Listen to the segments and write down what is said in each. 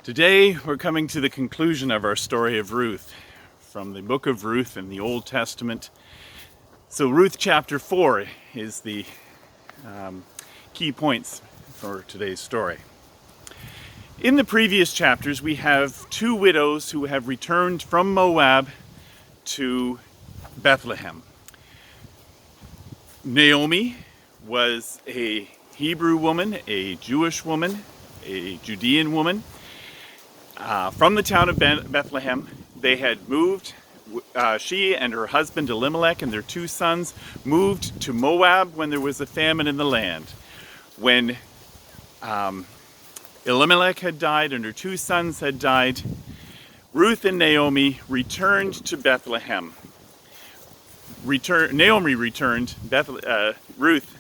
Today we're coming to the conclusion of our story of Ruth from the book of Ruth in the Old Testament. So Ruth chapter 4 is the key points for today's story. In the previous chapters we have two widows who have returned from Moab to Bethlehem. Naomi was a Hebrew woman, a Jewish woman, a Judean woman. From the town of Bethlehem. They had moved, she and her husband Elimelech and their two sons moved to Moab when there was a famine in the land. When Elimelech had died and her two sons had died, Ruth and Naomi returned to Bethlehem. Naomi returned. Ruth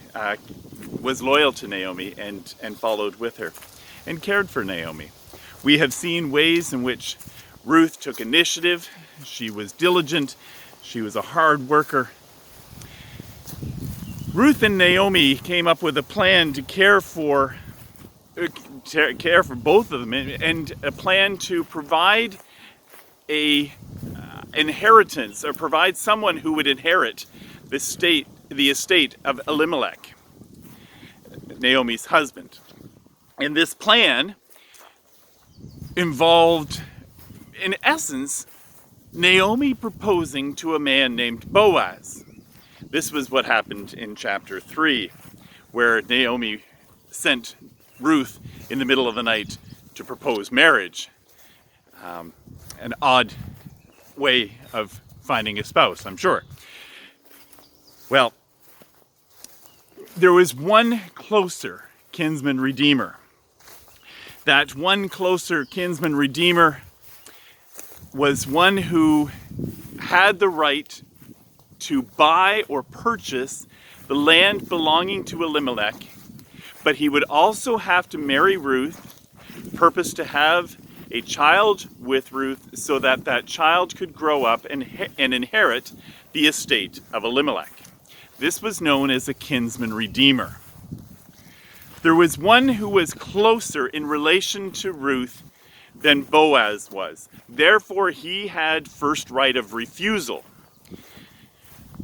was loyal to Naomi and followed with her and cared for Naomi. We have seen ways in which Ruth took initiative. She was diligent. She was a hard worker. Ruth and Naomi came up with a plan to care for both of them, and a plan to provide a inheritance, or provide someone who would inherit the estate of Elimelech, Naomi's husband. And this plan involved, in essence, Naomi proposing to a man named Boaz. This was what happened in chapter 3, where Naomi sent Ruth in the middle of the night to propose marriage. An odd way of finding a spouse, I'm sure. Well, there was one closer kinsman redeemer. That one closer kinsman redeemer was one who had the right to buy or purchase the land belonging to Elimelech, but he would also have to marry Ruth, purpose to have a child with Ruth so that that child could grow up and inherit the estate of Elimelech. This was known as a kinsman redeemer. There was one who was closer in relation to Ruth than Boaz was. Therefore, he had first right of refusal.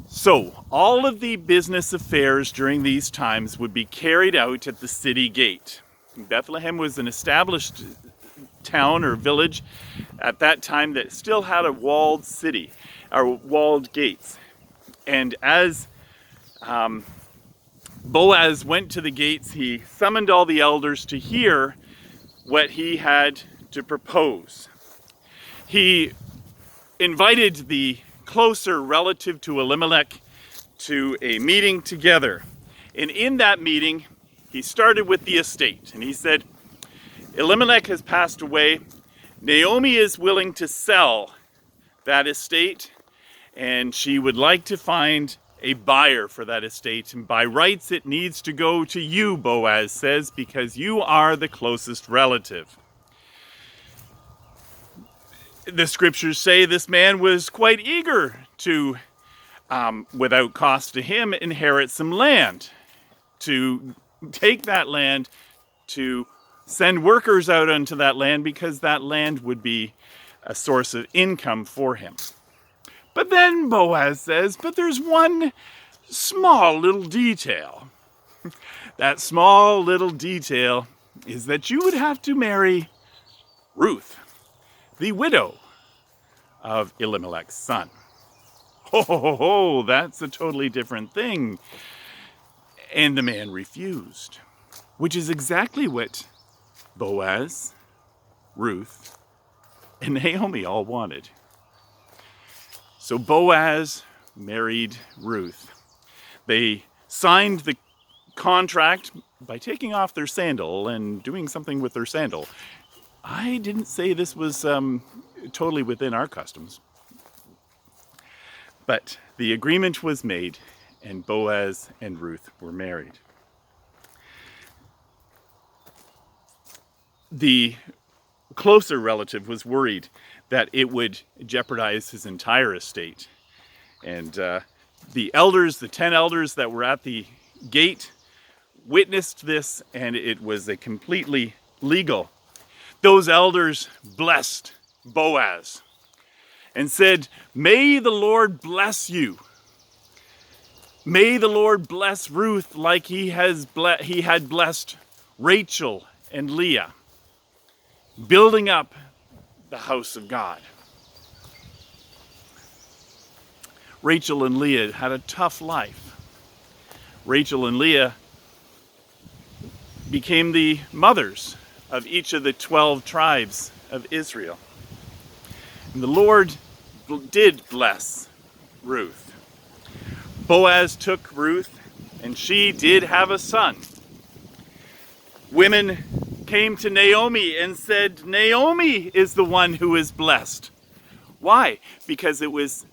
So, all of the business affairs during these times would be carried out at the city gate. Bethlehem was an established town or village at that time that still had a walled city, or walled gates. And as Boaz went to the gates, he summoned all the elders to hear what he had to propose. He invited the closer relative to Elimelech to a meeting together. And in that meeting, he started with the estate. And he said, Elimelech has passed away. Naomi is willing to sell that estate, and she would like to find a buyer for that estate, and by rights it needs to go to you, Boaz says, because you are the closest relative. The scriptures say this man was quite eager to, without cost to him, inherit some land, to take that land, to send workers out onto that land, because that land would be a source of income for him. But then Boaz says, but there's one small little detail. That small little detail is that you would have to marry Ruth, the widow of Elimelech's son. Oh, that's a totally different thing. And the man refused, which is exactly what Boaz, Ruth, and Naomi all wanted. So Boaz married Ruth. They signed the contract by taking off their sandal and doing something with their sandal. I didn't say this was totally within our customs. But the agreement was made, and Boaz and Ruth were married. The closer relative was worried that it would jeopardize his entire estate. And the elders, the 10 elders that were at the gate, witnessed this, and it was a completely legal. those elders blessed Boaz and said, "May the Lord bless you. May the Lord bless Ruth like he had blessed Rachel and Leah, building up the house of God." Rachel and Leah had a tough life. Rachel and Leah became the mothers of each of the 12 tribes of Israel. And the Lord did bless Ruth. Boaz took Ruth, and she did have a son. Women came to Naomi and said, "Naomi is the one who is blessed." Why? Because it was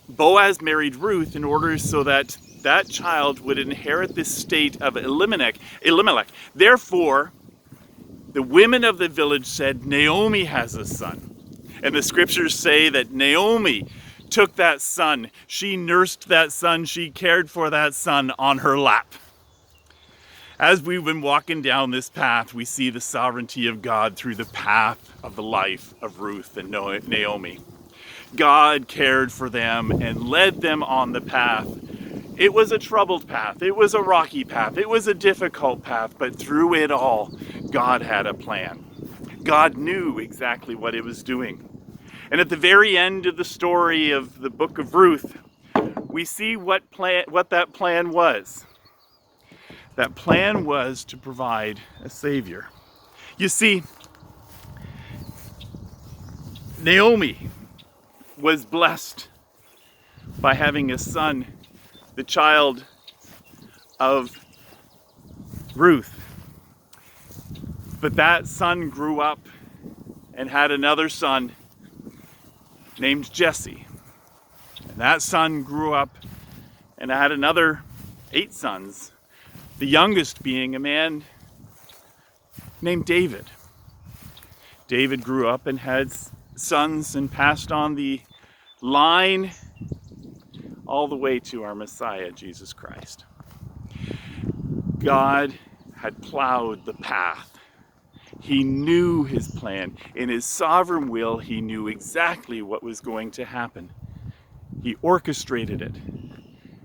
Boaz married Ruth in order so that that child would inherit the state of Elimelech. Therefore, the women of the village said, "Naomi has a son." And the scriptures say that Naomi took that son. She nursed that son. She cared for that son on her lap. As we've been walking down this path, we see the sovereignty of God through the path of the life of Ruth and Naomi. God cared for them and led them on the path. It was a troubled path. It was a rocky path. It was a difficult path, but through it all, God had a plan. God knew exactly what He was doing. And at the very end of the story of the book of Ruth, we see what that plan was. That plan was to provide a Savior. You see, Naomi was blessed by having a son, the child of Ruth. But that son grew up and had another son named Jesse. And that son grew up and had another 8 sons, the youngest being a man named David. David grew up and had sons and passed on the line all the way to our Messiah, Jesus Christ. God had plowed the path. He knew His plan. In His sovereign will, He knew exactly what was going to happen. He orchestrated it.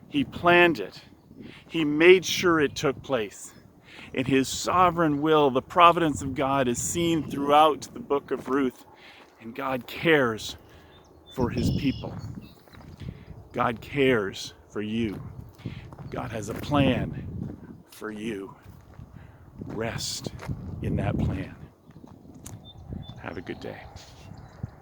He planned it. He made sure it took place. In His sovereign will, the providence of God is seen throughout the book of Ruth, and God cares for His people. God cares for you. God has a plan for you. Rest in that plan. Have a good day.